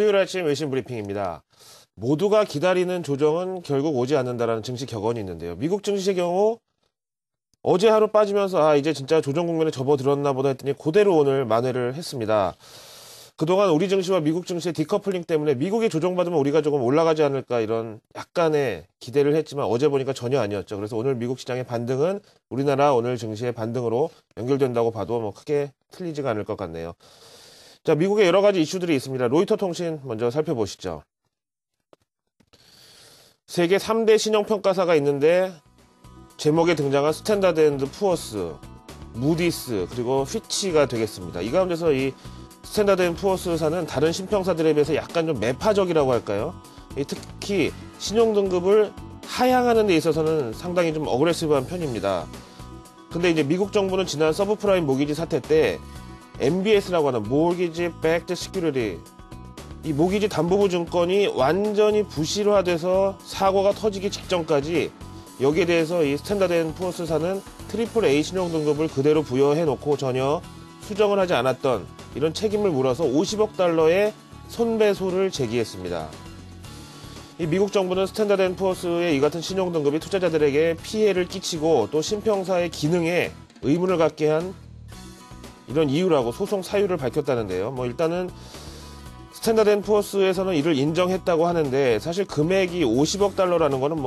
수요일 아침 외신 브리핑입니다. 모두가 기다리는 조정은 결국 오지 않는다라는 증시 격언이 있는데요. 미국 증시의 경우 어제 하루 빠지면서 이제 진짜 조정 국면에 접어들었나 보다 했더니 그대로 오늘 만회를 했습니다. 그동안 우리 증시와 미국 증시의 디커플링 때문에 미국이 조정받으면 우리가 조금 올라가지 않을까 이런 약간의 기대를 했지만 어제 보니까 전혀 아니었죠. 그래서 오늘 미국 시장의 반등은 우리나라 오늘 증시의 반등으로 연결된다고 봐도 뭐 크게 틀리지가 않을 것 같네요. 자, 미국의 여러 가지 이슈들이 있습니다. 로이터 통신 먼저 살펴보시죠. 세계 3대 신용평가사가 있는데 제목에 등장한 스탠다드 앤드 푸어스, 무디스, 그리고 피치가 되겠습니다. 이 가운데서 이 스탠다드 앤드 푸어스사는 다른 신평사들에 비해서 약간 좀 매파적이라고 할까요? 특히 신용등급을 하향하는 데 있어서는 상당히 좀 어그레시브한 편입니다. 근데 이제 미국 정부는 지난 서브프라임 모기지 사태 때 MBS라고 하는 Mortgage Backed Security, 이 모기지 담보부 증권이 완전히 부실화돼서 사고가 터지기 직전까지 여기에 대해서 이 스탠다드 앤 푸어스사는 트리플 A 신용등급을 그대로 부여해놓고 전혀 수정을 하지 않았던 이런 책임을 물어서 50억 달러의 손배소를 제기했습니다. 이 미국 정부는 스탠다드 앤 푸어스의 이 같은 신용등급이 투자자들에게 피해를 끼치고 또 신평사의 기능에 의문을 갖게 한 이런 이유라고 소송 사유를 밝혔다는데요. 일단은 스탠다드 앤 푸어스에서는 이를 인정했다고 하는데 사실 금액이 50억 달러라는 거는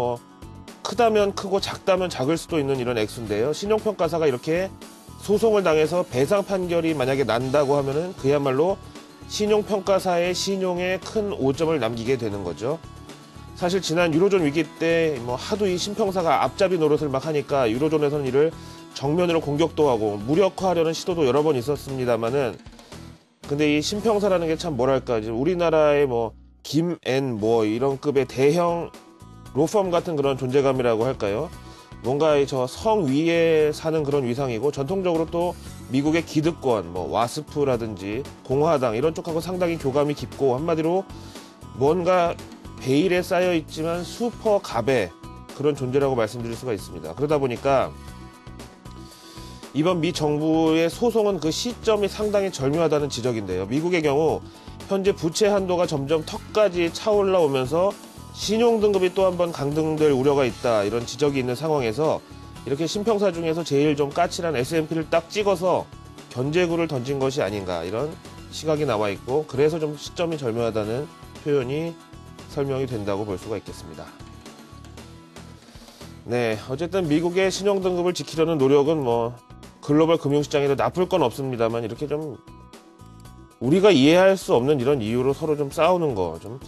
크다면 크고 작다면 작을 수도 있는 이런 액수인데요. 신용평가사가 이렇게 소송을 당해서 배상 판결이 만약에 난다고 하면은 그야말로 신용평가사의 신용에 큰 오점을 남기게 되는 거죠. 사실 지난 유로존 위기 때 하도 이 신평사가 앞잡이 노릇을 막 하니까 유로존에서는 이를 정면으로 공격도 하고 무력화하려는 시도도 여러 번 있었습니다만은 근데 이 신평사라는 게 참 뭐랄까 우리나라의 김앤모 이런 급의 대형 로펌 같은 그런 존재감이라고 할까요? 뭔가 저 성 위에 사는 그런 위상이고 전통적으로 또 미국의 기득권 와스프라든지 공화당 이런 쪽하고 상당히 교감이 깊고 한마디로 뭔가 베일에 쌓여 있지만 슈퍼 갑의 그런 존재라고 말씀드릴 수가 있습니다. 그러다 보니까 이번 미 정부의 소송은 그 시점이 상당히 절묘하다는 지적인데요. 미국의 경우 현재 부채 한도가 점점 턱까지 차올라오면서 신용등급이 또 한 번 강등될 우려가 있다 이런 지적이 있는 상황에서 이렇게 신평사 중에서 제일 좀 까칠한 S&P를 딱 찍어서 견제구를 던진 것이 아닌가 이런 시각이 나와 있고 그래서 좀 시점이 절묘하다는 표현이 설명이 된다고 볼 수가 있겠습니다. 네, 어쨌든 미국의 신용등급을 지키려는 노력은 글로벌 금융시장에도 나쁠 건 없습니다만 이렇게 좀 우리가 이해할 수 없는 이런 이유로 서로 좀 싸우는 거 좀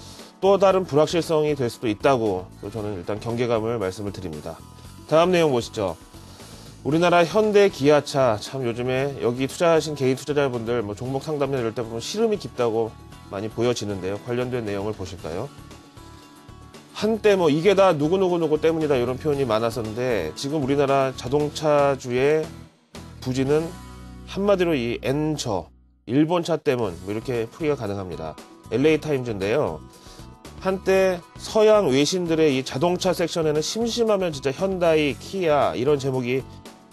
또 다른 불확실성이 될 수도 있다고 저는 일단 경계감을 말씀을 드립니다. 다음 내용 보시죠. 우리나라 현대 기아차 참 요즘에 여기 투자하신 개인 투자자분들 종목 상담이나 이럴 때 보면 시름이 깊다고 많이 보여지는데요. 관련된 내용을 보실까요? 한때 이게 다 누구누구 때문이다 이런 표현이 많았었는데 지금 우리나라 자동차주의 부진은 한마디로 이 엔저, 일본차 때문 이렇게 풀이가 가능합니다. LA타임즈인데요. 한때 서양 외신들의 이 자동차 섹션에는 심심하면 진짜 현다이, 키아 이런 제목이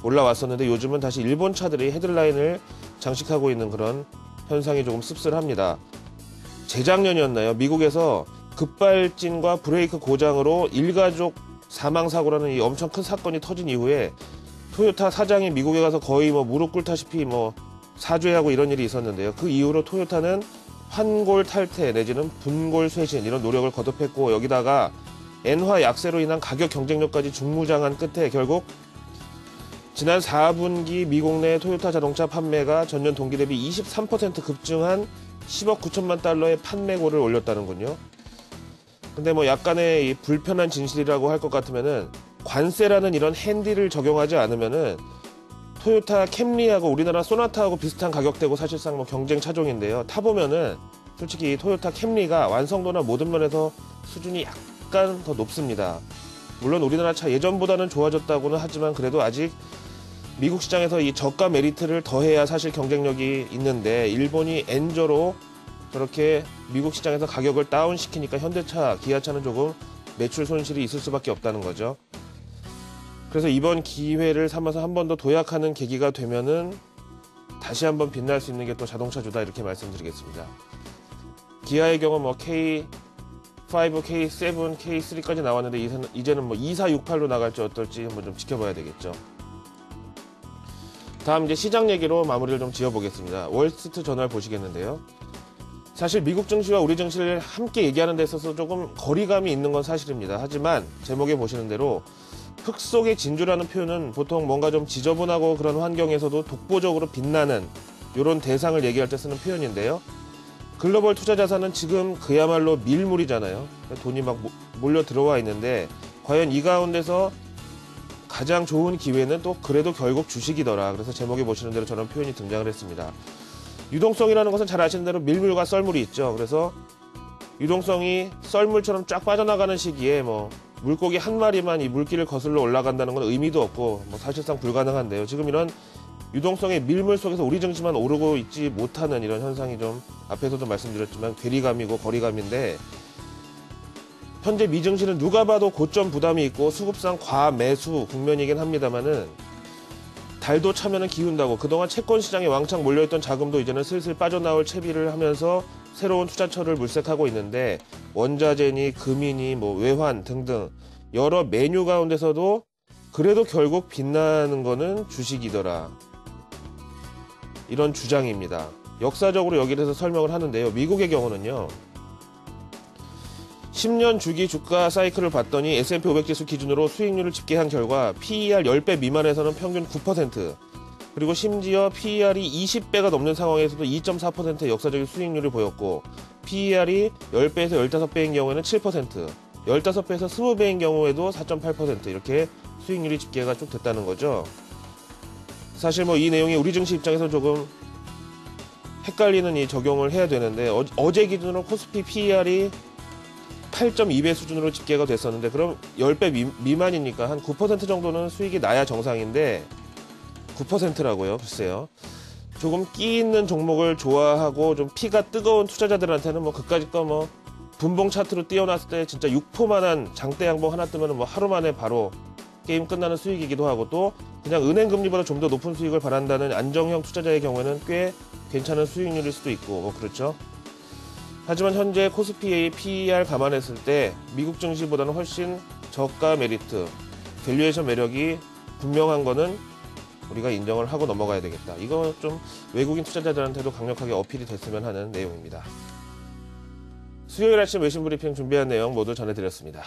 올라왔었는데 요즘은 다시 일본 차들이 헤드라인을 장식하고 있는 그런 현상이 조금 씁쓸합니다. 재작년이었나요? 미국에서 급발진과 브레이크 고장으로 일가족 사망사고라는 이 엄청 큰 사건이 터진 이후에 토요타 사장이 미국에 가서 거의 무릎 꿇다시피 사죄하고 이런 일이 있었는데요. 그 이후로 토요타는 환골 탈퇴 내지는 분골 쇄신 이런 노력을 거듭했고 여기다가 엔화 약세로 인한 가격 경쟁력까지 중무장한 끝에 결국 지난 4분기 미국 내 토요타 자동차 판매가 전년 동기 대비 23% 급증한 10억 9천만 달러의 판매고를 올렸다는군요. 근데 약간의 이 불편한 진실이라고 할 것 같으면은 관세라는 이런 핸디를 적용하지 않으면은 토요타 캠리하고 우리나라 소나타하고 비슷한 가격대고 사실상 경쟁 차종인데요. 타보면은 솔직히 이 토요타 캠리가 완성도나 모든 면에서 수준이 약간 더 높습니다. 물론 우리나라 차 예전보다는 좋아졌다고는 하지만 그래도 아직 미국 시장에서 이 저가 메리트를 더해야 사실 경쟁력이 있는데 일본이 엔저로 저렇게 미국 시장에서 가격을 다운시키니까 현대차, 기아차는 조금 매출 손실이 있을 수밖에 없다는 거죠. 그래서 이번 기회를 삼아서 한 번 더 도약하는 계기가 되면은 다시 한번 빛날 수 있는 게 또 자동차주다 이렇게 말씀드리겠습니다. 기아의 경우 뭐 K5, K7, K3까지 나왔는데 이제는 뭐 2468로 나갈지 어떨지 한번 좀 지켜봐야 되겠죠. 다음 이제 시장 얘기로 마무리를 좀 지어보겠습니다. 월스트리트 저널 보시겠는데요. 사실 미국 증시와 우리 증시를 함께 얘기하는 데 있어서 조금 거리감이 있는 건 사실입니다. 하지만 제목에 보시는 대로 흙 속의 진주라는 표현은 보통 뭔가 좀 지저분하고 그런 환경에서도 독보적으로 빛나는 이런 대상을 얘기할 때 쓰는 표현인데요. 글로벌 투자 자산은 지금 그야말로 밀물이잖아요. 돈이 막 몰려 들어와 있는데 과연 이 가운데서 가장 좋은 기회는 또 그래도 결국 주식이더라. 그래서 제목에 보시는 대로 저런 표현이 등장을 했습니다. 유동성이라는 것은 잘 아시는 대로 밀물과 썰물이 있죠. 그래서 유동성이 썰물처럼 쫙 빠져나가는 시기에 뭐 물고기 한 마리만 이 물길을 거슬러 올라간다는 건 의미도 없고 뭐 사실상 불가능한데요. 지금 이런 유동성의 밀물 속에서 우리 증시만 오르고 있지 못하는 이런 현상이 좀 앞에서도 말씀드렸지만 괴리감이고 거리감인데, 현재 미증시는 누가 봐도 고점 부담이 있고 수급상 과매수 국면이긴 합니다만은 달도 차면은 기운다고 그동안 채권 시장에 왕창 몰려있던 자금도 이제는 슬슬 빠져나올 채비를 하면서 새로운 투자처를 물색하고 있는데, 원자재니 금이니 뭐 외환 등등 여러 메뉴 가운데서도 그래도 결국 빛나는 거는 주식이더라. 이런 주장입니다. 역사적으로 여기에 대해서 설명을 하는데요. 미국의 경우는요. 10년 주기 주가 사이클을 봤더니 S&P 500 지수 기준으로 수익률을 집계한 결과 PER 10배 미만에서는 평균 9%, 그리고 심지어 PER이 20배가 넘는 상황에서도 2.4%의 역사적인 수익률을 보였고, PER이 10배에서 15배인 경우에는 7%, 15배에서 20배인 경우에도 4.8% 이렇게 수익률이 집계가 쭉 됐다는 거죠. 사실 뭐 이 내용이 우리 증시 입장에서 조금 헷갈리는 이 적용을 해야 되는데, 어제 기준으로 코스피 PER이 8.2배 수준으로 집계가 됐었는데, 그럼 10배 미만이니까 한 9% 정도는 수익이 나야 정상인데 9%라고요. 글쎄요. 조금 끼 있는 종목을 좋아하고 좀 피가 뜨거운 투자자들한테는 뭐 그까짓 거 뭐 분봉 차트로 띄워놨을 때 진짜 육포만한 장대 양봉 하나 뜨면 뭐 하루 만에 바로 게임 끝나는 수익이기도 하고, 또 그냥 은행 금리보다 좀 더 높은 수익을 바란다는 안정형 투자자의 경우에는 꽤 괜찮은 수익률일 수도 있고 뭐 그렇죠. 하지만 현재 코스피의 PER 감안했을 때 미국 증시보다는 훨씬 저가 메리트, 밸류에이션 매력이 분명한 거는 우리가 인정을 하고 넘어가야 되겠다. 이거 좀 외국인 투자자들한테도 강력하게 어필이 됐으면 하는 내용입니다. 수요일 아침 외신 브리핑 준비한 내용 모두 전해드렸습니다.